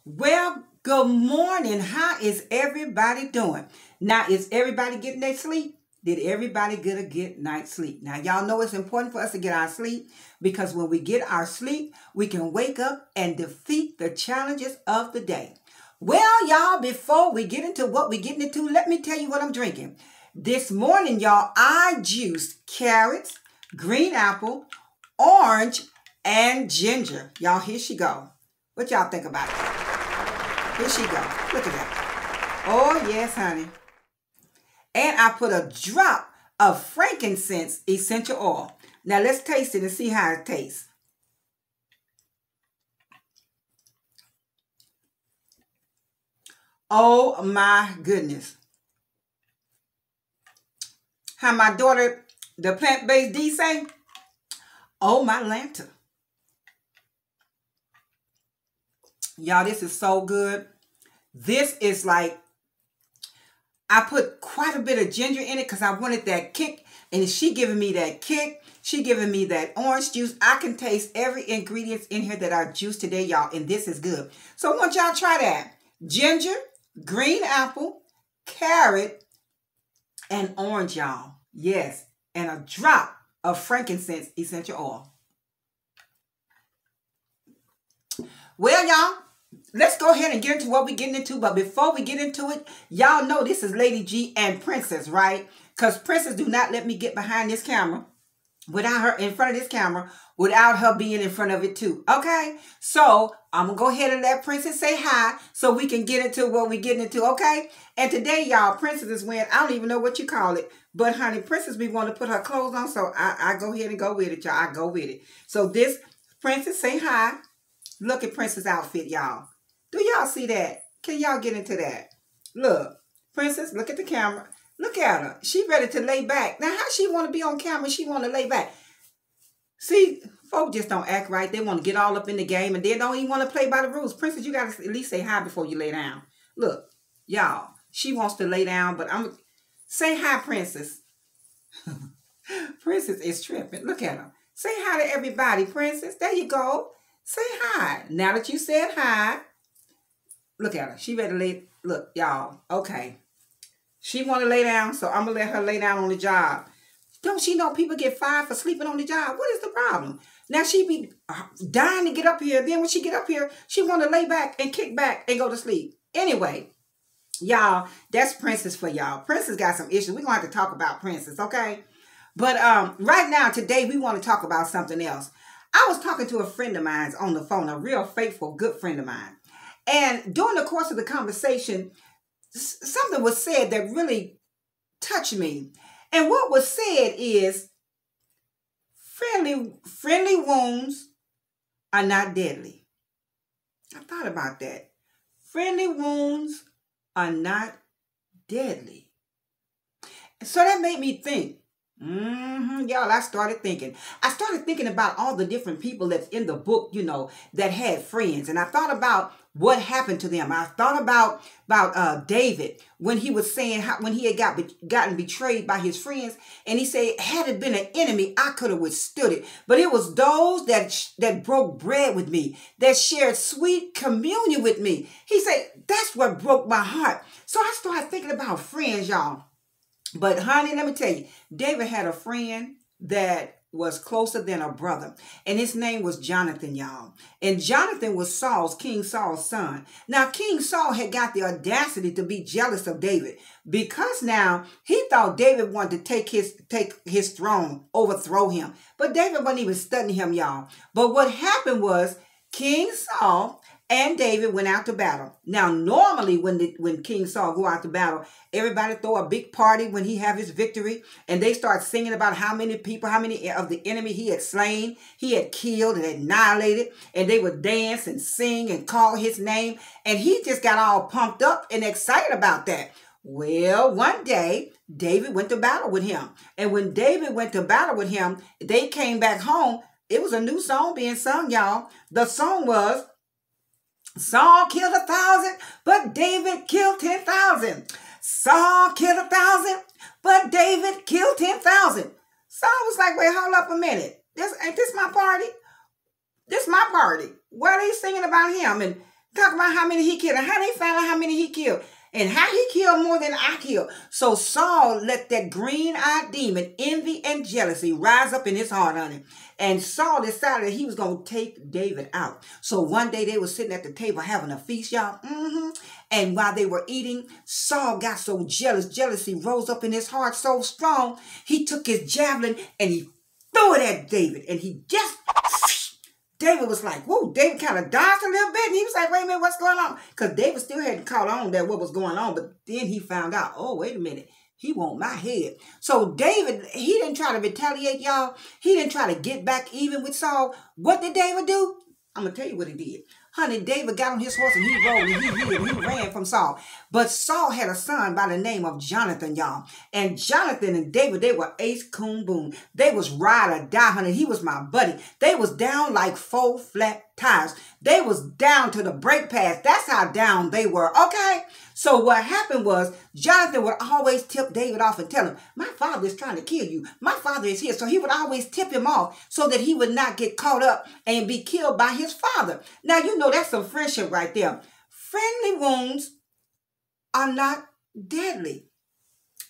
Well, good morning. How is everybody doing? Now, is everybody getting their sleep? Did everybody get a good night's sleep? Now, y'all know it's important for us to get our sleep because when we get our sleep, we can wake up and defeat the challenges of the day. Well, y'all, before we get into what we're getting into, let me tell you what I'm drinking. This morning, y'all, I juiced carrots, green apple, orange, and ginger. Y'all, here she go. What y'all think about it? Here she go. Look at that. Oh, yes, honey. And I put a drop of frankincense essential oil. Now, let's taste it and see how it tastes. Oh, my goodness. How my daughter, the plant-based D say, oh, my lanta. Y'all, this is so good. This is like, I put quite a bit of ginger in it because I wanted that kick. And she giving me that kick. She giving me that orange juice. I can taste every ingredient in here that I juiced today, y'all. And this is good. So I want y'all to try that. Ginger, green apple, carrot, and orange, y'all. Yes. And a drop of frankincense essential oil. Well, y'all, let's go ahead and get into what we're getting into. But before we get into it, y'all know this is Lady G and Princess, right? Because Princess do not let me get behind this camera without her, in front of this camera, without her being in front of it too. Okay? So I'm going to go ahead and let Princess say hi so we can get into what we're getting into, okay? And today, y'all, Princess is wearing, I don't even know what you call it, but honey, Princess be wanting to put her clothes on, so I go ahead and go with it, y'all. I go with it. So this, Princess, say hi. Look at Princess' outfit, y'all. Do y'all see that? Can y'all get into that? Look, Princess, look at the camera. Look at her. She ready to lay back. Now, how she want to be on camera? She want to lay back. See, folks just don't act right. They want to get all up in the game and they don't even want to play by the rules. Princess, you got to at least say hi before you lay down. Look, y'all, she wants to lay down, but I'm... Say hi, Princess. Princess is tripping. Look at her. Say hi to everybody, Princess. There you go. Say hi. Now that you said hi, look at her. She ready to lay. Look, y'all. Okay. She want to lay down, so I'm going to let her lay down on the job. Don't she know people get fired for sleeping on the job? What is the problem? Now she be dying to get up here. Then when she get up here, she want to lay back and kick back and go to sleep. Anyway, y'all, that's Princess for y'all. Princess got some issues. We're going to have to talk about Princess, okay? But right now, today, we want to talk about something else. I was talking to a friend of mine on the phone, a real faithful, good friend of mine. And during the course of the conversation, something was said that really touched me. And what was said is, friendly wounds are not deadly. I thought about that. Friendly wounds are not deadly. So that made me think. Y'all, I started thinking about all the different people that's in the book, you know, that had friends. And I thought about what happened to them. I thought about David when he was saying when he had gotten betrayed by his friends. And he said, had it been an enemy, I could have withstood it. But it was those that broke bread with me, that shared sweet communion with me. He said, that's what broke my heart. So I started thinking about friends, y'all. But honey, let me tell you, David had a friend that was closer than a brother. And his name was Johnathan, y'all. And Johnathan was King Saul's son. Now, King Saul had got the audacity to be jealous of David because now he thought David wanted to take his throne, overthrow him. But David wasn't even studying him, y'all. But what happened was King Saul and David went out to battle. Now, normally when King Saul go out to battle, everybody throw a big party when he have his victory. And they start singing about how many people, how many of the enemy he had slain, he had killed and annihilated. And they would dance and sing and call his name. And he just got all pumped up and excited about that. Well, one day, David went to battle with him. And when David went to battle with him, they came back home. It was a new song being sung, y'all. The song was, Saul killed 1,000, but David killed 10,000. Saul killed 1,000, but David killed 10,000. Saul was like, wait, hold up a minute. Ain't this my party? This my party. What are they singing about him? And Talk about how many he killed and how they found out how many he killed. And how he killed more than I killed. So Saul let that green-eyed demon, envy and jealousy, rise up in his heart on him. And Saul decided that he was going to take David out. So one day they were sitting at the table having a feast, y'all. And while they were eating, Saul got so jealous. Jealousy rose up in his heart so strong. He took his javelin and he threw it at David. And he just... David was like, whoa, David kind of dodged a little bit. And he was like, wait a minute, what's going on? Because David still hadn't caught on that what was going on. But then he found out, oh, wait a minute. He want my head. So David, he didn't try to retaliate, y'all. He didn't try to get back even with Saul. What did David do? I'm going to tell you what he did. Honey, David got on his horse and he rode and he hid and he ran from Saul. But Saul had a son by the name of Johnathan, y'all. And Johnathan and David, they were ace, coon, boom. They was ride or die, honey. He was my buddy. They was down like 4 flat tires. They was down to the brake pads. That's how down they were, okay? So what happened was Johnathan would always tip David off and tell him, my father is trying to kill you. My father is here. So he would always tip him off so that he would not get caught up and be killed by his father. Now, you know that's some friendship right there. Friendly wounds are not deadly.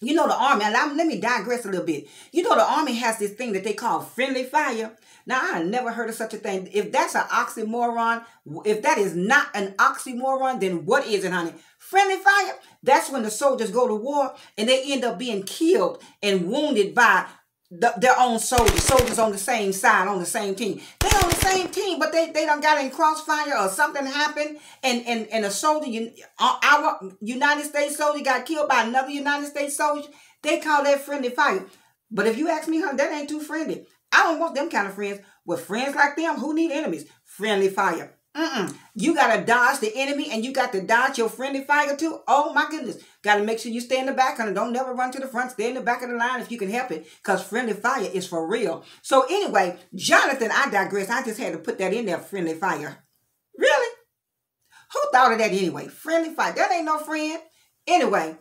You know the Army, and let me digress a little bit. You know the Army has this thing that they call friendly fire. Now, I never heard of such a thing. If that's an oxymoron, if that is not an oxymoron, then what is it, honey? Friendly fire, that's when the soldiers go to war and they end up being killed and wounded by their own soldiers on the same side, on the same team. They on the same team, but they done got in crossfire or something happened, and a soldier, our United States soldier got killed by another United States soldier. They call that friendly fire. But if you ask me, honey, that ain't too friendly. I don't want them kind of friends. With friends like them, who need enemies? Friendly fire. You got to dodge the enemy and you got to dodge your friendly fire too. Oh my goodness. Got to make sure you stay in the back, honey. Don't never run to the front. Stay in the back of the line if you can help it, because friendly fire is for real. So anyway, Johnathan, I digress. I just had to put that in there, friendly fire. Really? Who thought of that anyway? Friendly fire. That ain't no friend. Anyway.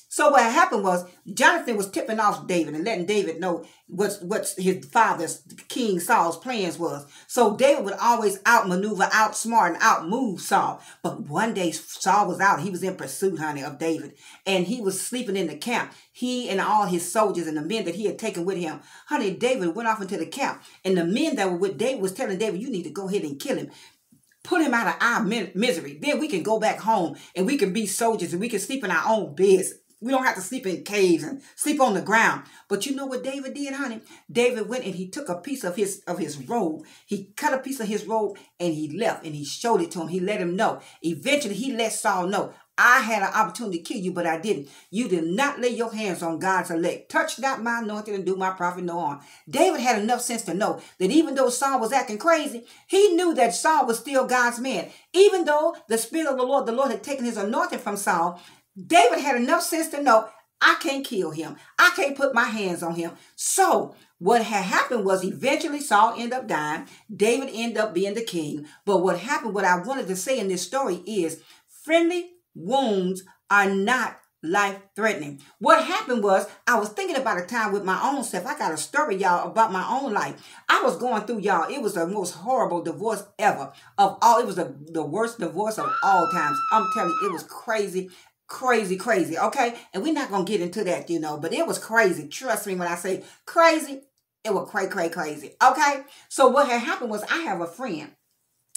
So what happened was Johnathan was tipping off David and letting David know what his father's, King Saul's plans was. So David would always outmaneuver, outsmart, and outmove Saul. But one day Saul was out. He was in pursuit, honey, of David. And he was sleeping in the camp. He and all his soldiers and the men that he had taken with him. Honey, David went off into the camp. And the men that were with David was telling David, you need to go ahead and kill him. Put him out of our misery. Then we can go back home and we can be soldiers and we can sleep in our own beds. We don't have to sleep in caves and sleep on the ground. But you know what David did, honey? David went and he took a piece of his robe. He cut a piece of his robe and he left and he showed it to him. He let him know. Eventually, he let Saul know, I had an opportunity to kill you, but I didn't. You did not lay your hands on God's elect. Touch not my anointed and do my prophet no harm. David had enough sense to know that even though Saul was acting crazy, he knew that Saul was still God's man. Even though the Spirit of the Lord had taken his anointing from Saul, David had enough sense to know, I can't kill him. I can't put my hands on him. So what had happened was eventually Saul ended up dying. David ended up being the king. But what happened, what I wanted to say in this story is friendly wounds are not life-threatening. What happened was I was thinking about a time with my own self. I got a story, y'all, about my own life. I was going through, y'all. It was the most horrible divorce ever of all. It was the worst divorce of all times. I'm telling you, it was crazy. Crazy, okay? And we're not going to get into that, you know, but it was crazy. Trust me when I say crazy, it was crazy, okay? So what had happened was I have a friend,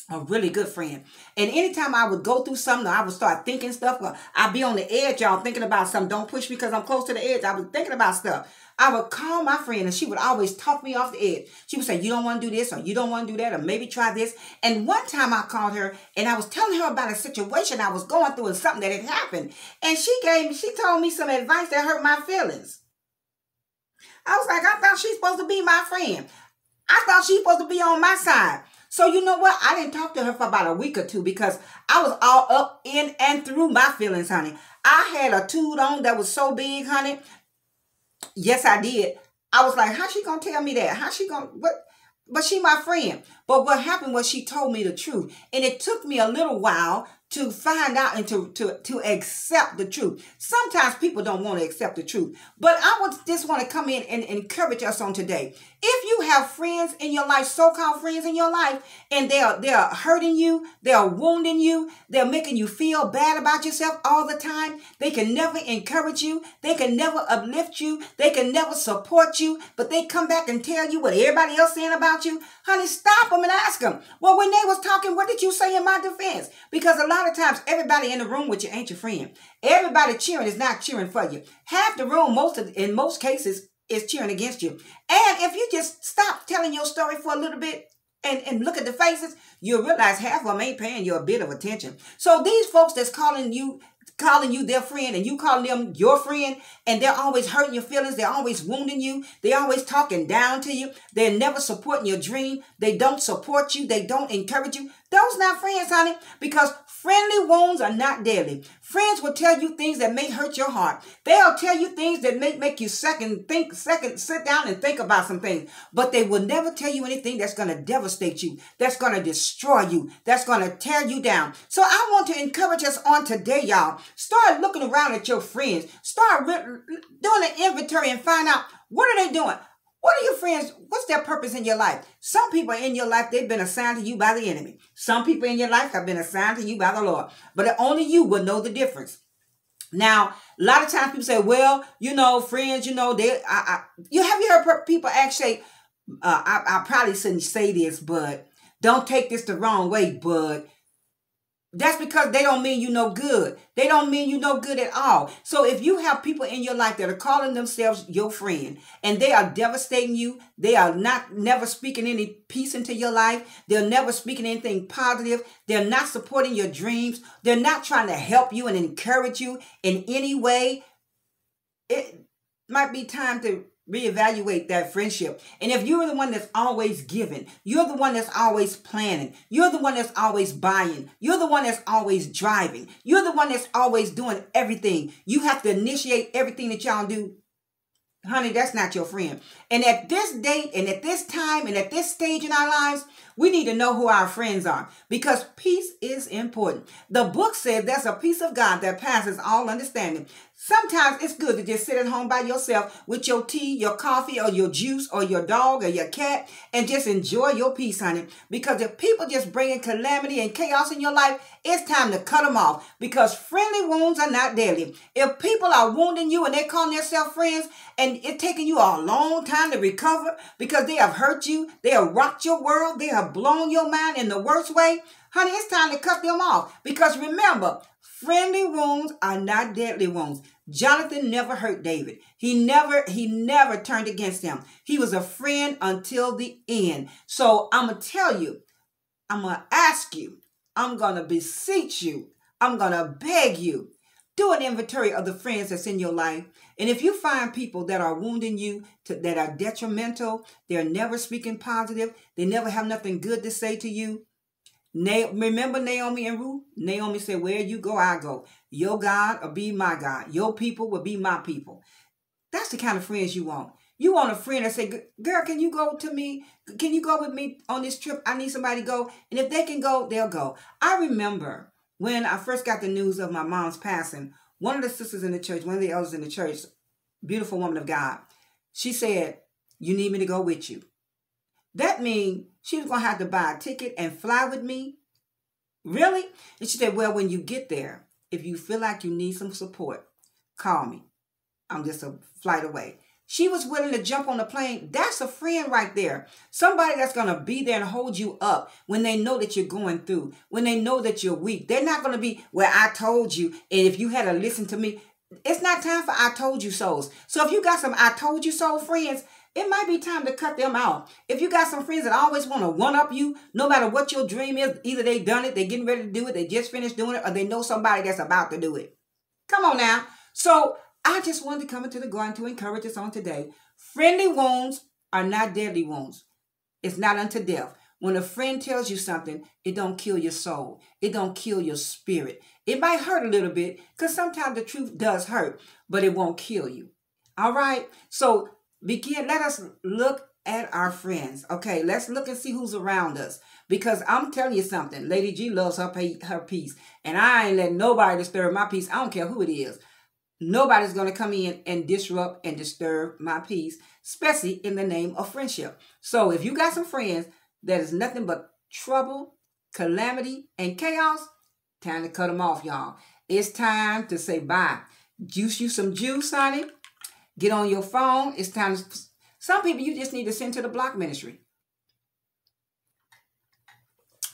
a really good friend. And anytime I would go through something, I would start thinking stuff. I'd be on the edge, y'all, thinking about something. Don't push me because I'm close to the edge. I was thinking about stuff. I would call my friend and she would always talk me off the edge. She would say, you don't want to do this or you don't want to do that or maybe try this. And one time I called her and I was telling her about a situation I was going through and something that had happened. And she told me some advice that hurt my feelings. I was like, I thought she's supposed to be my friend. I thought she's supposed to be on my side. So you know what? I didn't talk to her for about a week or two because I was all up in and through my feelings, honey. I had a toot on that was so big, honey. Yes, I did. I was like, how's she going to tell me that? How's she going to, what? But she my friend. But what happened was she told me the truth. And it took me a little while to find out and to accept the truth. Sometimes people don't want to accept the truth. But I would just want to come in and encourage us on today. If you have friends in your life, so-called friends in your life, and they're hurting you, they're wounding you, they're making you feel bad about yourself all the time, they can never encourage you, they can never uplift you, they can never support you, but they come back and tell you what everybody else saying about you, honey, stop them and ask them, well, when they was talking, what did you say in my defense? Because a lot of times, everybody in the room with you ain't your friend. Everybody cheering is not cheering for you. Half the room, in most cases, is cheering against you. And if you just stop telling your story for a little bit and look at the faces, you'll realize half of them ain't paying you a bit of attention. So these folks that's calling you their friend and you calling them your friend, and they're always hurting your feelings, they're always wounding you, they're always talking down to you, they're never supporting your dream, they don't support you, they don't encourage you, those not friends, honey, because friendly wounds are not deadly. Friends will tell you things that may hurt your heart. They'll tell you things that may make you sit down and think about some things. But they will never tell you anything that's going to devastate you, that's going to destroy you, that's going to tear you down. So I want to encourage us on today, y'all. Start looking around at your friends. Start doing an inventory and find out, what are they doing? What are your friends? What's their purpose in your life? Some people in your life, they've been assigned to you by the enemy. Some people in your life have been assigned to you by the Lord. But only you will know the difference. Now, a lot of times people say, well, friends, you have you heard people actually, I probably shouldn't say this, but don't take this the wrong way, but that's because they don't mean you no good. They don't mean you no good at all. So if you have people in your life that are calling themselves your friend and they are devastating you, they are never speaking any peace into your life, they're never speaking anything positive, they're not supporting your dreams, they're not trying to help you and encourage you in any way, it might be time to reevaluate that friendship. And if you're the one that's always giving, you're the one that's always planning, you're the one that's always buying, you're the one that's always driving, you're the one that's always doing everything, you have to initiate everything that y'all do, honey, that's not your friend. And at this date and at this time and at this stage in our lives, we need to know who our friends are, because peace is important. The book says there's a peace of God that passes all understanding. Sometimes it's good to just sit at home by yourself with your tea, your coffee, or your juice, or your dog, or your cat, and just enjoy your peace, honey. Because if people just bringing calamity and chaos in your life, it's time to cut them off, because friendly wounds are not deadly. If people are wounding you and they're calling themselves friends, and it's taking you a long time to recover because they have hurt you, they have rocked your world, they have blown your mind in the worst way, honey, it's time to cut them off. Because remember, friendly wounds are not deadly wounds. Jonathan never hurt David. He never turned against him. He was a friend until the end. So I'm going to tell you, I'm going to ask you, I'm going to beseech you, I'm going to beg you, do an inventory of the friends that's in your life. And if you find people that are wounding you, that are detrimental, they're never speaking positive, they never have nothing good to say to you, remember Naomi and Ruth? Naomi said, where you go, I go. Your God will be my God. Your people will be my people. That's the kind of friends you want. You want a friend that say, girl, can you go to me? Can you go with me on this trip? I need somebody to go. And if they can go, they'll go. I remember when I first got the news of my mom's passing, one of the sisters in the church, one of the elders in the church, beautiful woman of God, she said, you need me to go with you. That means she was going to have to buy a ticket and fly with me. Really? And she said, well, when you get there, if you feel like you need some support, call me. I'm just a flight away. She was willing to jump on the plane. That's a friend right there. Somebody that's going to be there and hold you up when they know that you're going through, when they know that you're weak. They're not going to be, well, I told you, and if you had to listen to me. It's not time for I told you so's. So if you got some I told you so friends, it might be time to cut them out. If you got some friends that always want to one-up you, no matter what your dream is, either they done it, they getting ready to do it, they just finished doing it, or they know somebody that's about to do it. Come on now. So I just wanted to come into the garden to encourage us on today. Friendly wounds are not deadly wounds. It's not unto death. When a friend tells you something, it don't kill your soul. It don't kill your spirit. It might hurt a little bit, because sometimes the truth does hurt, but it won't kill you. All right? So let us look at our friends. Okay, let's look and see who's around us. Because I'm telling you something. Lady G loves her peace. And I ain't letting nobody disturb my peace. I don't care who it is. Nobody's going to come in and disrupt and disturb my peace, especially in the name of friendship. So if you got some friends that is nothing but trouble, calamity, and chaos, time to cut them off, y'all. It's time to say bye. Juice you some juice, honey. Get on your phone. It's time to... Some people you just need to send to the block ministry.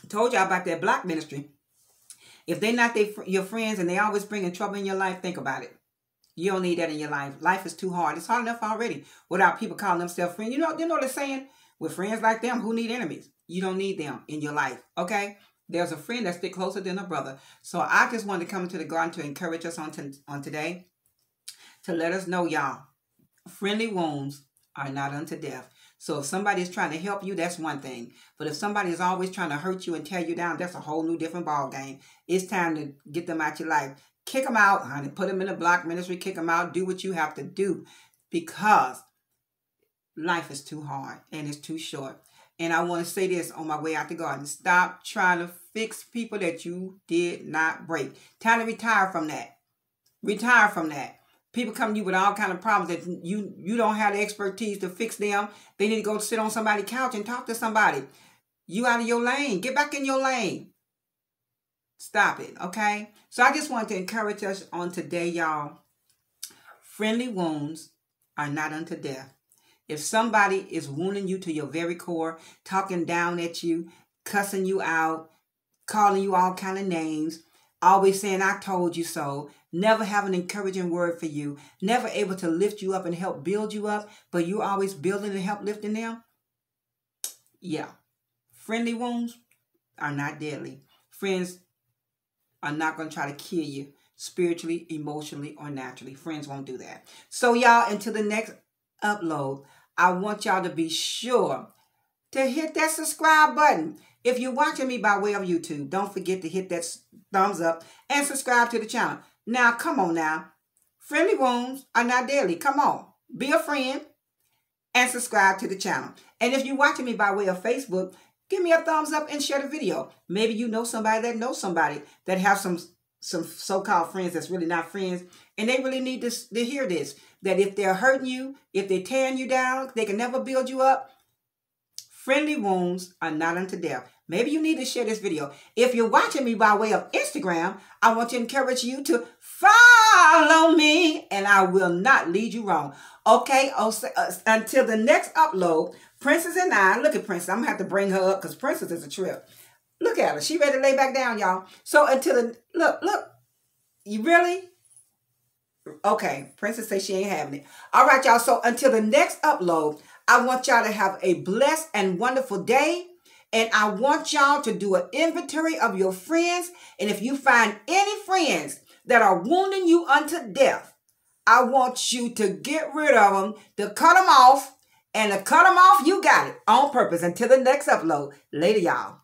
I told y'all about that block ministry. If they're not your friends and they always bringing trouble in your life, think about it. You don't need that in your life. Life is too hard. It's hard enough already without people calling themselves friends. You know they're saying? With friends like them, who need enemies? You don't need them in your life, okay? There's a friend that sticks closer than a brother. So I just wanted to come into the garden to encourage us on today, to let us know, y'all, friendly wounds are not unto death. So if somebody is trying to help you, that's one thing. But if somebody is always trying to hurt you and tear you down, that's a whole new different ball game. It's time to get them out your life. Kick them out, honey. Put them in the block ministry. Kick them out. Do what you have to do, because life is too hard and it's too short. And I want to say this on my way out the garden. Stop trying to fix people that you did not break. Time to retire from that. Retire from that. People come to you with all kind of problems that you don't have the expertise to fix them. They need to go sit on somebody's couch and talk to somebody. You out of your lane. Get back in your lane. Stop it, okay? So I just want to encourage us on today, y'all. Friendly wounds are not unto death. If somebody is wounding you to your very core, talking down at you, cussing you out, calling you all kind of names, always saying, I told you so, never have an encouraging word for you, never able to lift you up and help build you up, but you always building and help lifting them, yeah. Friendly wounds are not deadly. Friends are not going to try to kill you spiritually, emotionally, or naturally. Friends won't do that. So y'all, until the next upload, I want y'all to be sure to hit that subscribe button. If you're watching me by way of YouTube, don't forget to hit that thumbs up and subscribe to the channel. Now, come on now. Friendly wounds are not deadly. Come on. Be a friend and subscribe to the channel. And if you're watching me by way of Facebook, give me a thumbs up and share the video. Maybe you know somebody that have some so-called friends that's really not friends, and they really need to hear this, that if they're hurting you, if they're tearing you down, they can never build you up. Friendly wounds are not unto death. Maybe you need to share this video. If you're watching me by way of Instagram, I want to encourage you to follow me, and I will not lead you wrong. Okay, until the next upload, Princess and I, look at Princess. I'm going to have to bring her up because Princess is a trip. Look at her. She ready to lay back down, y'all. So until the, look. You really? Okay, Princess says she ain't having it. All right, y'all. So until the next upload, I want y'all to have a blessed and wonderful day. And I want y'all to do an inventory of your friends. And if you find any friends that are wounding you unto death, I want you to get rid of them, to cut them off. And to cut them off, you got it on purpose. Until the next upload. Later, y'all.